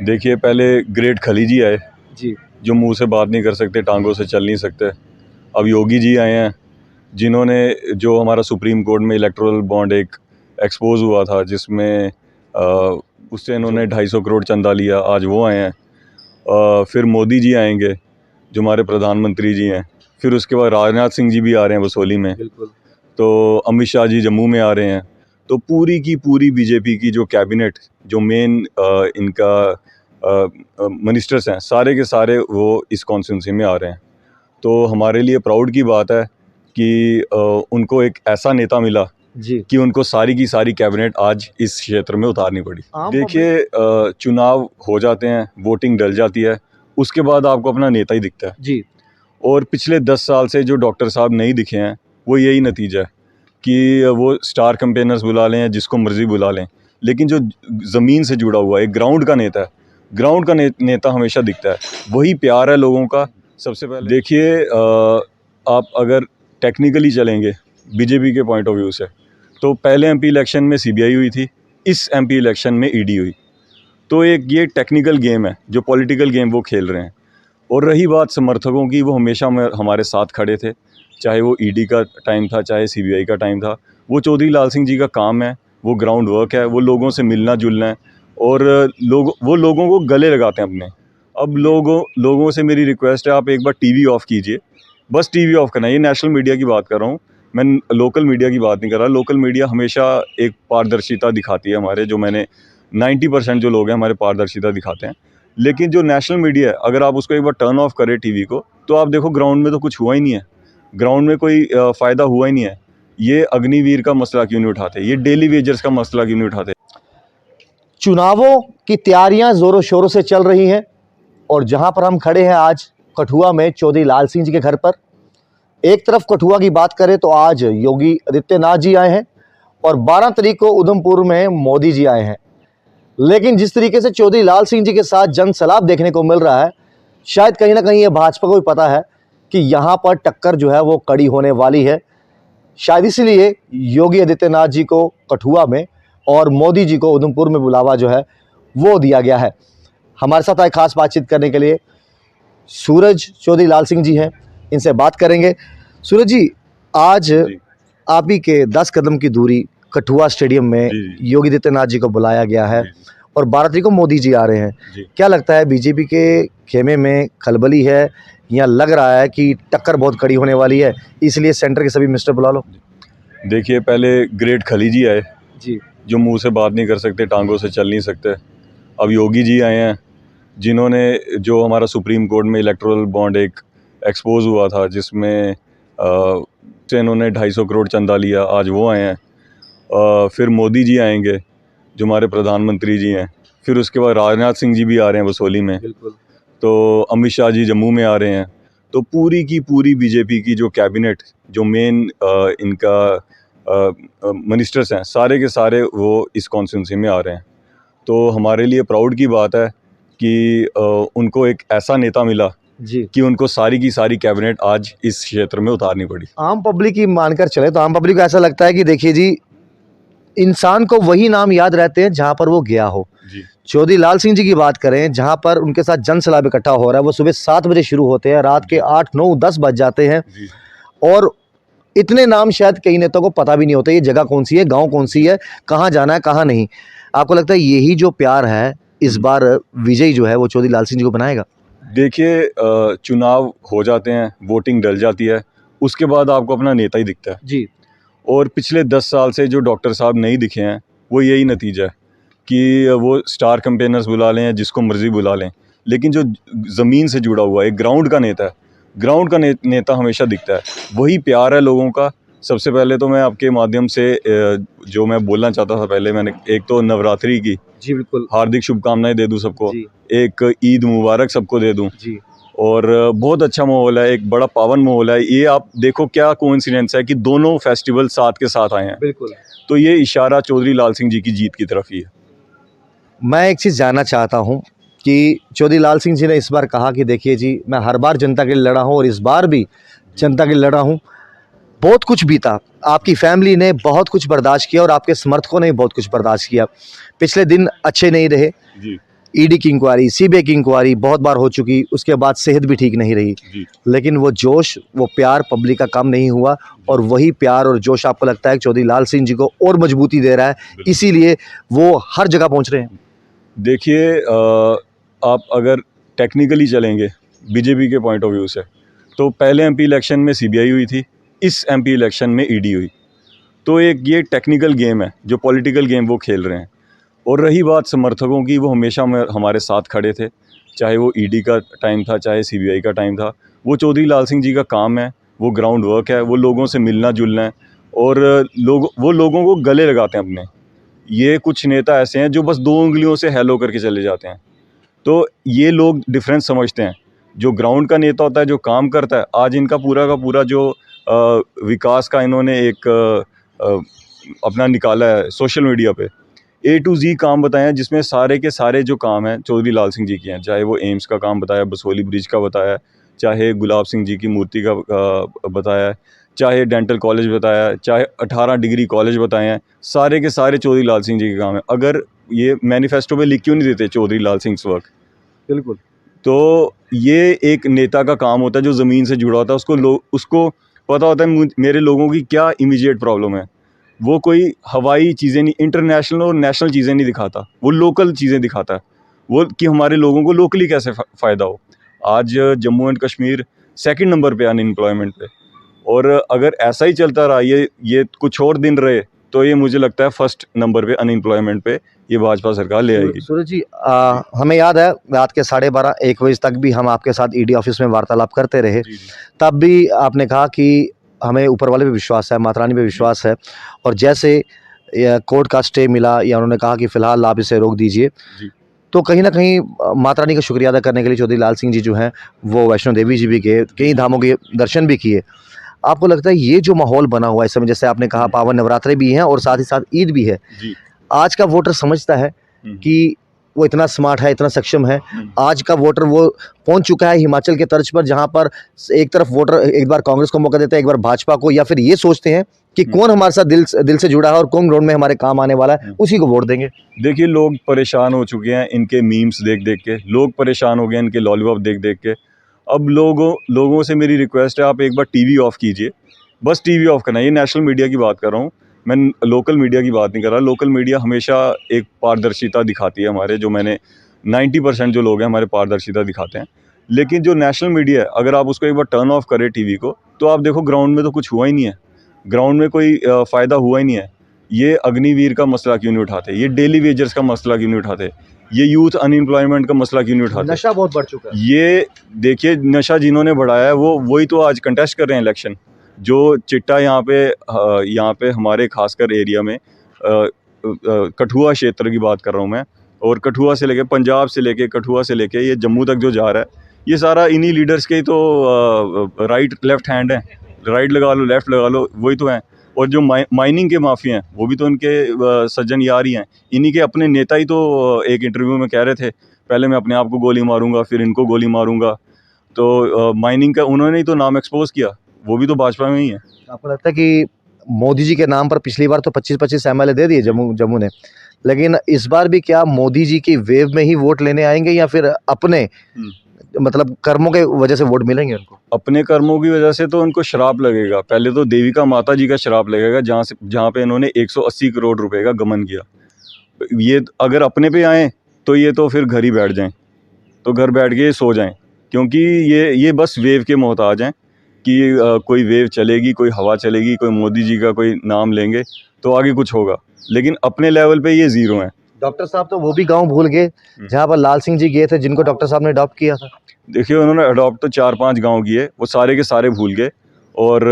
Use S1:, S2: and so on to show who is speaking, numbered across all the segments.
S1: देखिए, पहले ग्रेट खली जी आए
S2: जी।
S1: जो मुंह से बात नहीं कर सकते, टांगों से चल नहीं सकते। अब योगी जी आए हैं जिन्होंने जो हमारा सुप्रीम कोर्ट में इलेक्टोरल बॉन्ड एक एक्सपोज हुआ था जिसमें उससे इन्होंने 250 करोड़ चंदा लिया, आज वो आए हैं। फिर मोदी जी आएंगे जो हमारे प्रधानमंत्री जी हैं। फिर उसके बाद राजनाथ सिंह जी भी आ रहे हैं वसोली में।
S2: बिल्कुल।
S1: तो अमित शाह जी जम्मू में आ रहे हैं। तो पूरी की पूरी बीजेपी की जो कैबिनेट, जो मेन इनका मिनिस्टर्स हैं, सारे के सारे वो इस कॉन्स्टिट्यूंसी में आ रहे हैं। तो हमारे लिए प्राउड की बात है कि उनको एक ऐसा नेता मिला
S2: जी।
S1: कि उनको सारी की सारी कैबिनेट आज इस क्षेत्र में उतारनी पड़ी। देखिए, चुनाव हो जाते हैं, वोटिंग डल जाती है, उसके बाद आपको अपना नेता ही दिखता है
S2: जी। और
S1: पिछले 10 साल से जो डॉक्टर साहब नहीं दिखे हैं वो यही नतीजा है कि वो स्टार कैंपेनर्स बुला लें या जिसको मर्जी बुला लें, लेकिन जो ज़मीन से जुड़ा हुआ एक ग्राउंड का नेता है, ग्राउंड का नेता हमेशा दिखता है। वही प्यार है लोगों का। सबसे पहले देखिए, आप अगर टेक्निकली चलेंगे बीजेपी के पॉइंट ऑफ व्यू से, तो पहले एमपी इलेक्शन में सीबीआई हुई थी, इस एमपी इलेक्शन में ईडी हुई। तो एक ये टेक्निकल गेम है जो पॉलिटिकल गेम वो खेल रहे हैं। और रही बात समर्थकों की, वो हमेशा हमारे साथ खड़े थे, चाहे वो ईडी का टाइम था, चाहे सीबीआई का टाइम था। वो चौधरी लाल सिंह जी का काम है, वो ग्राउंड वर्क है, वो लोगों से मिलना जुलना है और वो लोगों को गले लगाते हैं अपने। अब लोगों से मेरी रिक्वेस्ट है, आप एक बार टीवी ऑफ़ कीजिए, बस टीवी ऑफ़ करना है। ये नेशनल मीडिया की बात कर रहा हूँ, मैं लोकल मीडिया की बात नहीं कर रहा। लोकल मीडिया हमेशा एक पारदर्शिता दिखाती है हमारे, जो मैंने 90% जो लोग हैं हमारे पारदर्शिता दिखाते हैं। लेकिन जो नेशनल मीडिया है, अगर आप उसको एक बार टर्न ऑफ करें टीवी को, तो आप देखो ग्राउंड में तो कुछ हुआ ही नहीं है, ग्राउंड में कोई फ़ायदा हुआ ही नहीं है। ये अग्निवीर का मसला क्यों नहीं उठाते, ये डेली वेजर्स का मसला क्यों नहीं उठाते।
S2: चुनावों की तैयारियां जोरों शोरों से चल रही हैं और जहां पर हम खड़े हैं आज कठुआ में चौधरी लाल सिंह जी के घर पर। एक तरफ कठुआ की बात करें तो आज योगी आदित्यनाथ जी आए हैं और 12 तारीख को उधमपुर में मोदी जी आए हैं। लेकिन जिस तरीके से चौधरी लाल सिंह जी के साथ जनसलाब देखने को मिल रहा है, शायद कहीं ना कहीं ये भाजपा को भी पता है कि यहाँ पर टक्कर जो है वो कड़ी होने वाली है। शायद इसलिए योगी आदित्यनाथ जी को कठुआ में और मोदी जी को उधमपुर में बुलावा जो है वो दिया गया है। हमारे साथ आज खास बातचीत करने के लिए सूरज चौधरी लाल सिंह जी हैं, इनसे बात करेंगे। सूरज जी, आज आप ही के 10 कदम की दूरी कठुआ स्टेडियम में योगी आदित्यनाथ जी को बुलाया गया है और 12 तारीख को मोदी जी आ रहे हैं। क्या लगता है, बीजेपी के खेमे में खलबली है या लग रहा है कि टक्कर बहुत कड़ी होने वाली है, इसलिए सेंटर के सभी मिनिस्टर बुला लो?
S1: देखिए, पहले ग्रेट खली जी आए
S2: जी,
S1: जो मुंह से बात नहीं कर सकते, टांगों से चल नहीं सकते। अब योगी जी आए हैं जिन्होंने जो हमारा सुप्रीम कोर्ट में इलेक्टोरल बॉन्ड एक एक्सपोज हुआ था जिसमें से इन्होंने 250 करोड़ चंदा लिया, आज वो आए हैं। फिर मोदी जी आएंगे जो हमारे प्रधानमंत्री जी हैं। फिर उसके बाद राजनाथ सिंह जी भी आ रहे हैं वसोली में।
S2: बिल्कुल।
S1: तो अमित शाह जी जम्मू में आ रहे हैं। तो पूरी की पूरी बीजेपी की जो कैबिनेट, जो मेन इनका मिनिस्टर्स हैं, सारे के सारे वो इस कॉन्स्टिट्यूंसी में आ रहे हैं। तो हमारे लिए प्राउड की बात है कि उनको एक ऐसा नेता मिला
S2: जी,
S1: कि उनको सारी की सारी कैबिनेट आज इस क्षेत्र में उतारनी पड़ी।
S2: आम पब्लिक की मानकर चले तो आम पब्लिक को ऐसा लगता है कि देखिए जी, इंसान को वही नाम याद रहते हैं जहां पर वो गया हो।
S1: जी।
S2: चौधरी लाल सिंह जी की बात करें, जहां पर उनके साथ जनसलाब इकट्ठा हो रहा है, वो सुबह 7 बजे शुरू होते हैं, रात के 8, 9, 10 बज जाते हैं और इतने नाम शायद कई नेताओं को पता भी नहीं होते, ये जगह कौन सी है, गांव कौन सी है, कहाँ जाना है, कहाँ नहीं। आपको लगता है यही जो प्यार है इस बार विजयी जो है वो चौधरी लाल सिंह जी को बनाएगा?
S1: देखिए, चुनाव हो जाते हैं, वोटिंग डल जाती है, उसके बाद आपको अपना नेता ही दिखता है
S2: जी। और
S1: पिछले 10 साल से जो डॉक्टर साहब नहीं दिखे हैं वो यही नतीजा है कि वो स्टार कैंपेनर्स बुला लें या जिसको मर्जी बुला लें, लेकिन जो ज़मीन से जुड़ा हुआ एक ग्राउंड का नेता है, ग्राउंड का नेता हमेशा दिखता है। वही प्यार है लोगों का। सबसे पहले तो मैं आपके माध्यम से जो मैं बोलना चाहता था, पहले मैंने एक तो नवरात्रि की
S2: जी बिल्कुल
S1: हार्दिक शुभकामनाएं दे दूं सबको, एक ईद मुबारक सबको दे दूं
S2: जी।
S1: और बहुत अच्छा माहौल है, एक बड़ा पावन माहौल है। ये आप देखो क्या कोइंसिडेंस है कि दोनों फेस्टिवल साथ के साथ आए हैं।
S2: बिल्कुल।
S1: तो ये इशारा चौधरी लाल सिंह जी की जीत की तरफ ही है।
S2: मैं एक चीज़ जानना चाहता हूं कि चौधरी लाल सिंह जी ने इस बार कहा कि देखिए जी, मैं हर बार जनता के लिए लड़ा हूं और इस बार भी जनता के लिए लड़ा हूं। बहुत कुछ बीता, आपकी फैमिली ने बहुत कुछ बर्दाश्त किया और आपके समर्थकों ने भी बहुत कुछ बर्दाश्त किया। पिछले दिन अच्छे नहीं रहे
S1: जी।
S2: ईडी की इंक्वायरी, सीबीआई की इंक्वायरी बहुत बार हो चुकी, उसके बाद सेहत भी ठीक नहीं रही,
S1: जी।
S2: लेकिन वो जोश, वो प्यार पब्लिक का कम नहीं हुआ और वही प्यार और जोश आपको लगता है कि चौधरी लाल सिंह जी को और मजबूती दे रहा है, इसीलिए वो हर जगह पहुंच रहे हैं।
S1: देखिए आप अगर टेक्निकली चलेंगे बीजेपी के पॉइंट ऑफ व्यू से, तो पहले एमपी इलेक्शन में सीबीआई हुई थी, इस एमपी इलेक्शन में ईडी हुई। तो एक ये टेक्निकल गेम है, जो पॉलिटिकल गेम वो खेल रहे हैं। और रही बात समर्थकों की, वो हमेशा हमारे साथ खड़े थे, चाहे वो ईडी का टाइम था, चाहे सीबीआई का टाइम था। वो चौधरी लाल सिंह जी का काम है, वो ग्राउंड वर्क है, वो लोगों से मिलना जुलना है और वो लोगों को गले लगाते हैं अपने। ये कुछ नेता ऐसे हैं जो बस 2 उंगलियों से हेलो करके चले जाते हैं। तो ये लोग डिफरेंस समझते हैं। जो ग्राउंड का नेता होता है, जो काम करता है, आज इनका पूरा का पूरा जो विकास का इन्होंने एक अपना निकाला है सोशल मीडिया पे, A to Z काम बताए हैं, जिसमें सारे के सारे जो काम हैं चौधरी लाल सिंह जी के हैं। चाहे वो एम्स का काम बताया, बसोली ब्रिज का बताया, चाहे गुलाब सिंह जी की मूर्ति का बताया, चाहे डेंटल कॉलेज बताया, चाहे 18 डिग्री कॉलेज बताए हैं, सारे के सारे चौधरी लाल सिंह जी के काम हैं। अगर ये मैनिफेस्टो में लिख क्यों नहीं देते चौधरी लाल सिंह वर्क?
S2: बिल्कुल।
S1: तो ये एक नेता का काम होता है जो ज़मीन से जुड़ा होता है। उसको पता होता है मेरे लोगों की क्या इमीडिएट प्रॉब्लम है। वो कोई हवाई चीज़ें नहीं, इंटरनेशनल और नेशनल चीज़ें नहीं दिखाता, वो लोकल चीज़ें दिखाता है। वो कि हमारे लोगों को लोकली कैसे फ़ायदा हो। आज Jammu and Kashmir 2nd number पे अनएम्प्लॉयमेंट पे, और अगर ऐसा ही चलता रहा, ये कुछ और दिन रहे, तो ये मुझे लगता है 1st नंबर पे अनएम्प्लॉयमेंट पे ये भाजपा सरकार ले आएगी।
S2: सूरज जी, हमें याद है रात के 12:30-1 बजे तक भी हम आपके साथ ईडी ऑफिस में वार्तालाप करते रहे।
S1: जी, जी।
S2: तब भी आपने कहा कि हमें ऊपर वाले पे विश्वास है, माता रानी पे विश्वास है, और जैसे कोर्ट का स्टे मिला या उन्होंने कहा कि फ़िलहाल आप इसे रोक दीजिए,
S1: जी।
S2: तो कहीं न कहीं माता रानी का शुक्रिया अदा करने के लिए चौधरी लाल सिंह जी जो हैं, वो वैष्णो देवी जी भी गए, कई धामों के दर्शन भी किए। आपको लगता है ये जो माहौल बना हुआ है इस समय, जैसे आपने कहा पावन नवरात्रे भी हैं और साथ ही साथ ईद भी है,
S1: जी।
S2: आज का वोटर समझता है कि वो इतना स्मार्ट है, इतना सक्षम है। आज का वोटर वो पहुंच चुका है हिमाचल के तर्ज पर, जहां पर एक तरफ वोटर एक बार कांग्रेस को मौका देता है, एक बार भाजपा को, या फिर ये सोचते हैं कि कौन हमारे साथ दिल से जुड़ा है और कौन ग्राउंड में हमारे काम आने वाला है, उसी को वोट देंगे।
S1: देखिए, लोग परेशान हो चुके हैं इनके मीम्स देख-देख के, लोग परेशान हो गए हैं इनके लॉलीपॉप देख-देख के। अब लोगों से मेरी रिक्वेस्ट है, आप एक बार टीवी ऑफ कीजिए, बस टीवी ऑफ करना है। ये नेशनल मीडिया की बात कर रहा हूँ, मैं लोकल मीडिया की बात नहीं कर रहा। लोकल मीडिया हमेशा एक पारदर्शिता दिखाती है, हमारे जो 90% जो लोग हैं हमारे पारदर्शिता दिखाते हैं। लेकिन जो नेशनल मीडिया है, अगर आप उसको एक बार टर्न ऑफ करें टीवी को, तो आप देखो ग्राउंड में तो कुछ हुआ ही नहीं है, ग्राउंड में कोई फ़ायदा हुआ ही नहीं है। ये अग्निवीर का मसला क्यों नहीं उठाते, ये डेली वेजर्स का मसला क्यों नहीं उठाते, ये यूथ अनएम्प्लॉयमेंट का मसला क्यों नहीं उठाते।
S2: नशा बहुत बढ़ चुका है।
S1: ये देखिए, नशा जिन्होंने बढ़ाया है वही तो आज कंटेस्ट कर रहे हैं इलेक्शन। जो चिट्टा यहाँ पे हमारे खासकर एरिया में कठुआ क्षेत्र की बात कर रहा हूँ मैं, और कठुआ से लेके पंजाब से लेके कठुआ से लेके ये जम्मू तक जो जा रहा है, ये सारा इन्हीं लीडर्स के ही तो राइट लेफ्ट हैंड है। राइट लगा लो, लेफ्ट लगा लो, वही तो हैं। और जो माइनिंग के माफिया हैं, वो भी तो इनके सज्जन यार ही हैं। इन्हीं के अपने नेता ही तो एक इंटरव्यू में कह रहे थे, पहले मैं अपने आप को गोली मारूंगा, फिर इनको गोली मारूंगा। तो माइनिंग का उन्होंने ही तो नाम एक्सपोज किया, वो भी तो भाजपा में ही है।
S2: आपको लगता है कि मोदी जी के नाम पर पिछली बार तो 25-25 एमएलए दे दिए जम्मू ने, लेकिन इस बार भी क्या मोदी जी की वेव में ही वोट लेने आएंगे या फिर अपने मतलब कर्मों के वजह से वोट मिलेंगे उनको?
S1: अपने कर्मों की वजह से तो उनको श्राप लगेगा। पहले तो देविका माता जी का श्राप लगेगा, जहाँ पे इन्होंने 180 करोड़ रुपए का गमन किया। ये अगर अपने पे आए तो ये तो फिर घर ही बैठ जाएं, तो घर बैठ के सो जाएं, क्योंकि ये बस वेव के मोहताज हैं कि कोई वेव चलेगी, कोई हवा चलेगी, कोई मोदी जी का कोई नाम लेंगे तो आगे कुछ होगा, लेकिन अपने लेवल पे ये ज़ीरो हैं।
S2: डॉक्टर साहब तो वो भी गांव भूल गए जहां पर लाल सिंह जी गए थे, जिनको डॉक्टर साहब ने अडॉप्ट किया था।
S1: देखिए, उन्होंने अडॉप्ट तो 4-5 गांव किए, वो सारे के सारे भूल गए। और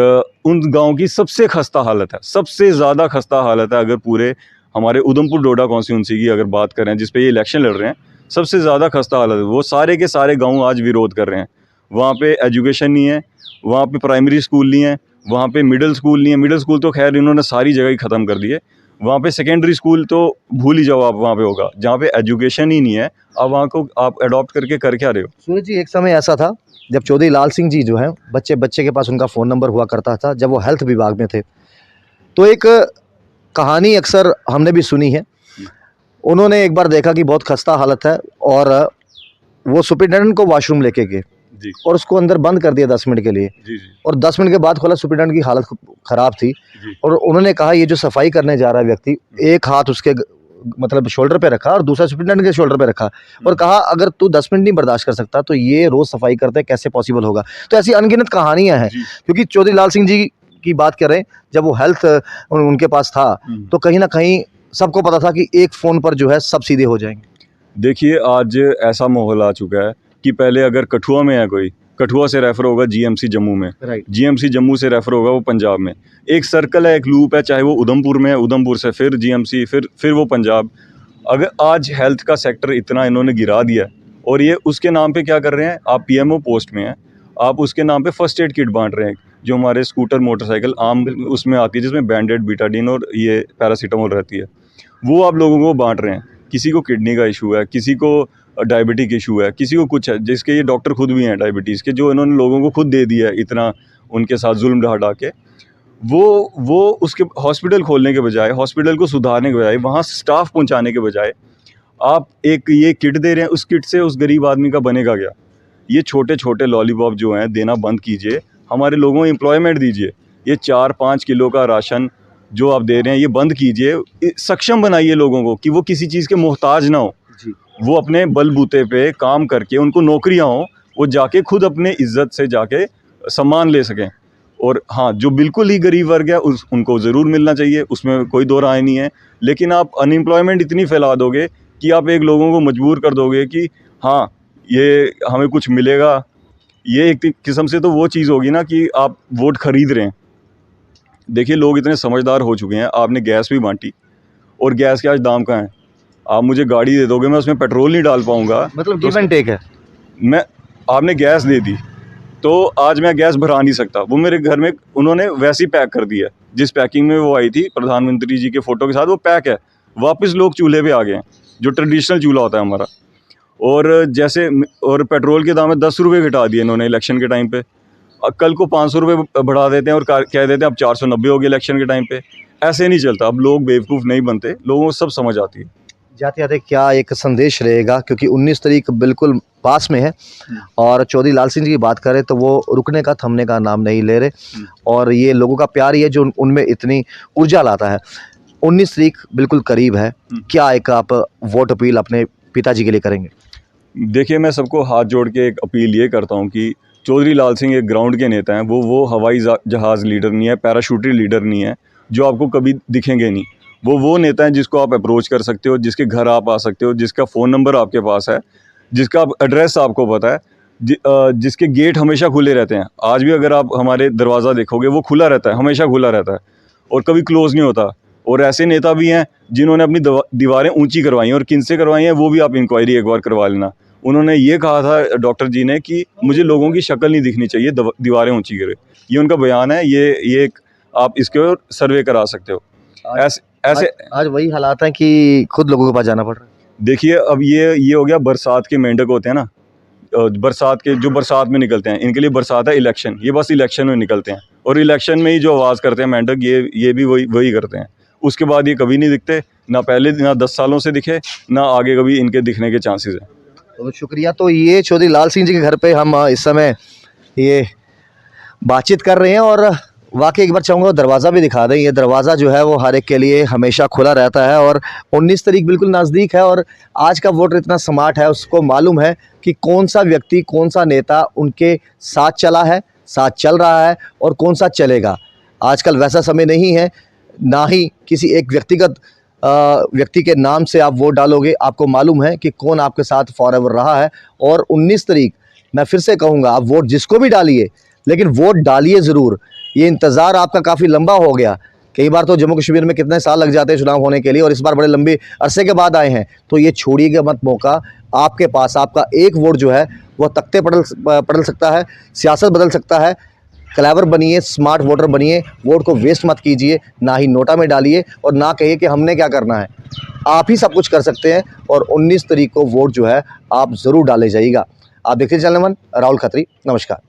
S1: उन गांव की सबसे खस्ता हालत है, सबसे ज़्यादा खस्ता हालत है। अगर पूरे हमारे उधमपुर डोडा कॉन्स्टिट्यूंसी की अगर बात करें, जिस पे ये इलेक्शन लड़ रहे हैं, सबसे ज़्यादा खस्ता हालत है। वो सारे के सारे गाँव आज विरोध कर रहे हैं। वहाँ पे एजुकेशन नहीं है, वहाँ पे प्राइमरी स्कूल नहीं है, वहाँ पे मिडिल स्कूल नहीं है। मिडिल स्कूल तो खैर इन्होंने सारी जगह ही ख़त्म कर दिए। वहाँ पे सेकेंडरी स्कूल तो भूल ही जाओ आप, वहाँ पे होगा। जहाँ पे एजुकेशन ही नहीं है, अब वहाँ को आप अडॉप्ट करके कर क्या रहे हो?
S2: सूरज जी, एक समय ऐसा था जब चौधरी लाल सिंह जी जो हैं, बच्चे के पास उनका फ़ोन नंबर हुआ करता था, जब वो हेल्थ विभाग में थे। तो एक कहानी अक्सर हमने भी सुनी है उन्होंने एक बार देखा कि बहुत खस्ता हालत है और वो सुपरिटेंडेंट को वॉशरूम लेके गए
S1: जी
S2: और उसको अंदर बंद कर दिया 10 मिनट के लिए।
S1: जी जी
S2: और 10 मिनट के बाद खोला, सुपरिटेंडेंट की हालत खराब थी
S1: जी
S2: और उन्होंने कहा ये जो सफाई करने जा रहा है व्यक्ति, एक हाथ उसके मतलब शोल्डर पे रखा और दूसरा सुपरिटेंडेंट के शोल्डर पे रखा और कहा अगर तू 10 मिनट नहीं बर्दाश्त कर सकता तो ये रोज सफाई करते कैसे पॉसिबल होगा। तो ऐसी अनगिनत कहानियां हैं
S1: जी
S2: क्योंकि चौधरी लाल सिंह जी की बात करें, जब वो हेल्थ उनके पास था तो कहीं ना कहीं सबको पता था कि एक फ़ोन पर जो है सब सीधे हो जाएंगे।
S1: देखिए आज ऐसा माहौल आ चुका है कि पहले अगर कठुआ में है कोई, कठुआ से रेफ़र होगा जीएमसी जम्मू में,
S2: राइट।
S1: जीएमसी जम्मू से रेफ़र होगा वो पंजाब में। एक सर्कल है, एक लूप है, चाहे वो उधमपुर में है, उधमपुर से फिर जीएमसी, फिर वो पंजाब। अगर आज हेल्थ का सेक्टर इतना इन्होंने गिरा दिया है और ये उसके नाम पे क्या कर रहे हैं, आप पीएमओ पोस्ट में हैं, आप उसके नाम पे फर्स्ट एड किट बांट रहे हैं, जो हमारे स्कूटर मोटरसाइकिल आम उसमें आती है, जिसमें बैंडेड, बीटाडीन और ये पैरासीटामोल रहती है, वो आप लोगों को बांट रहे हैं। किसी को किडनी का इशू है, किसी को डायबिटिक इशू है, किसी को कुछ है, जिसके ये डॉक्टर खुद भी हैं डायबिटीज़ के, जो इन्होंने लोगों को खुद दे दिया है इतना उनके साथ जुल्म ढा के। वो उसके हॉस्पिटल खोलने के बजाय, हॉस्पिटल को सुधारने के बजाय, वहाँ स्टाफ पहुँचाने के बजाय आप एक ये किट दे रहे हैं, उस किट से उस गरीब आदमी का बनेगा क्या? ये छोटे छोटे लॉलीपॉप जो हैं देना बंद कीजिए, हमारे लोगों को एम्प्लॉयमेंट दीजिए। ये 4-5 किलो का राशन जो आप दे रहे हैं ये बंद कीजिए, सक्षम बनाइए लोगों को कि वो किसी चीज़ के मोहताज ना हो, वो अपने बलबूते पे काम करके उनको नौकरियां हों, वो जाके खुद अपने इज्जत से जाके सम्मान ले सकें। और हाँ, जो बिल्कुल ही गरीब वर्ग है उनको ज़रूर मिलना चाहिए, उसमें कोई दो राय नहीं है। लेकिन आप अनएम्प्लॉयमेंट इतनी फैला दोगे कि आप एक लोगों को मजबूर कर दोगे कि हाँ ये हमें कुछ मिलेगा, ये एक किस्म से तो वो चीज़ होगी ना कि आप वोट खरीद रहे हैं। देखिए लोग इतने समझदार हो चुके हैं, आपने गैस भी बांटी और गैस के आज दाम कहाँ हैं? आप मुझे गाड़ी दे दोगे, मैं उसमें पेट्रोल नहीं डाल पाऊंगा,
S2: मतलब गिव एंड टेक है।
S1: मैं आपने गैस दे दी तो आज मैं गैस भरा नहीं सकता, वो मेरे घर में उन्होंने वैसे ही पैक कर दिया, जिस पैकिंग में वो आई थी प्रधानमंत्री जी के फ़ोटो के साथ वो पैक है। वापस लोग चूल्हे पे आ गए हैं, जो ट्रेडिशनल चूल्हा होता है हमारा। और जैसे और पेट्रोल के दाम में 10 रुपये घटा दिए इन्होंने इलेक्शन के टाइम पे, कल को 500 रुपये बढ़ा देते हैं और कह देते हैं अब 490 हो गए इलेक्शन के टाइम पे। ऐसे नहीं चलता, अब लोग बेवकूफ़ नहीं बनते, लोगों को सब समझ आती है।
S2: जाते जाते क्या एक संदेश रहेगा, क्योंकि 19 तारीख बिल्कुल पास में है और चौधरी लाल सिंह जी की बात करें तो वो रुकने का थमने का नाम नहीं ले रहे और ये लोगों का प्यार ही है जो उनमें इतनी ऊर्जा लाता है। 19 तारीख बिल्कुल करीब है, क्या एक आप वोट अपील अपने पिताजी के लिए करेंगे?
S1: देखिए मैं सबको हाथ जोड़ के एक अपील ये करता हूँ कि चौधरी लाल सिंह एक ग्राउंड के नेता हैं, वो हवाई जहाज़ लीडर नहीं है, पैराशूटरी लीडर नहीं है जो आपको कभी दिखेंगे नहीं। वो नेता हैं जिसको आप अप्रोच कर सकते हो, जिसके घर आप आ सकते हो, जिसका फ़ोन नंबर आपके पास है, जिसका एड्रेस आपको पता है, जिसके गेट हमेशा खुले रहते हैं। आज भी अगर आप हमारे दरवाज़ा देखोगे वो खुला रहता है, हमेशा खुला रहता है और कभी क्लोज़ नहीं होता। और ऐसे नेता भी हैं जिन्होंने अपनी दीवारें ऊंची करवाई हैं और किन से करवाई हैं वो भी आप इंक्वायरी एक बार करवा लेना। उन्होंने ये कहा था डॉक्टर जी ने कि मुझे लोगों की शक्ल नहीं दिखनी चाहिए, दीवारें ऊंची करें, ये उनका बयान है। ये एक आप इसके और सर्वे करा सकते हो। ऐसे
S2: आज वही हालात हैं कि खुद लोगों के पास जाना पड़ रहा है।
S1: देखिए अब ये हो गया, बरसात के मेंढक होते हैं ना, बरसात के जो बरसात में निकलते हैं, इनके लिए बरसात है इलेक्शन, ये बस इलेक्शन में निकलते हैं और इलेक्शन में ही जो आवाज़ करते हैं मेंढक, ये भी वही करते हैं। उसके बाद ये कभी नहीं दिखते, ना पहले ना 10 सालों से दिखे, ना आगे कभी इनके दिखने के चांसेस हैं।
S2: बहुत शुक्रिया। तो ये चौधरी लाल सिंह जी के घर पे हम इस समय ये बातचीत कर रहे हैं और वाकई एक बार चाहूँगा दरवाज़ा भी दिखा दें। ये दरवाज़ा जो है वो हर एक के लिए हमेशा खुला रहता है और 19 तारीख बिल्कुल नज़दीक है और आज का वोटर इतना स्मार्ट है, उसको मालूम है कि कौन सा व्यक्ति, कौन सा नेता उनके साथ चला है, साथ चल रहा है और कौन सा चलेगा। आजकल वैसा समय नहीं है, ना ही किसी एक व्यक्ति के नाम से आप वोट डालोगे। आपको मालूम है कि कौन आपके साथ फॉरएवर रहा है। और 19 तारीख मैं फिर से कहूँगा, आप वोट जिसको भी डालिए, लेकिन वोट डालिए ज़रूर। ये इंतज़ार आपका काफ़ी लंबा हो गया, कई बार तो जम्मू कश्मीर में कितने साल लग जाते हैं चुनाव होने के लिए और इस बार बड़े लंबे अरसे के बाद आए हैं। तो ये छोड़िएगा मत मौका, आपके पास आपका एक वोट जो है वह तख्ते पलट सकता है, सियासत बदल सकता है। क्लेवर बनिए, स्मार्ट वोटर बनिए, वोट को वेस्ट मत कीजिए, ना ही नोटा में डालिए और ना कहिए कि हमने क्या करना है। आप ही सब कुछ कर सकते हैं और 19 तारीख को वोट जो है आप ज़रूर डाले जाइएगा। आप देखते चैनल वन, राहुल खत्री, नमस्कार।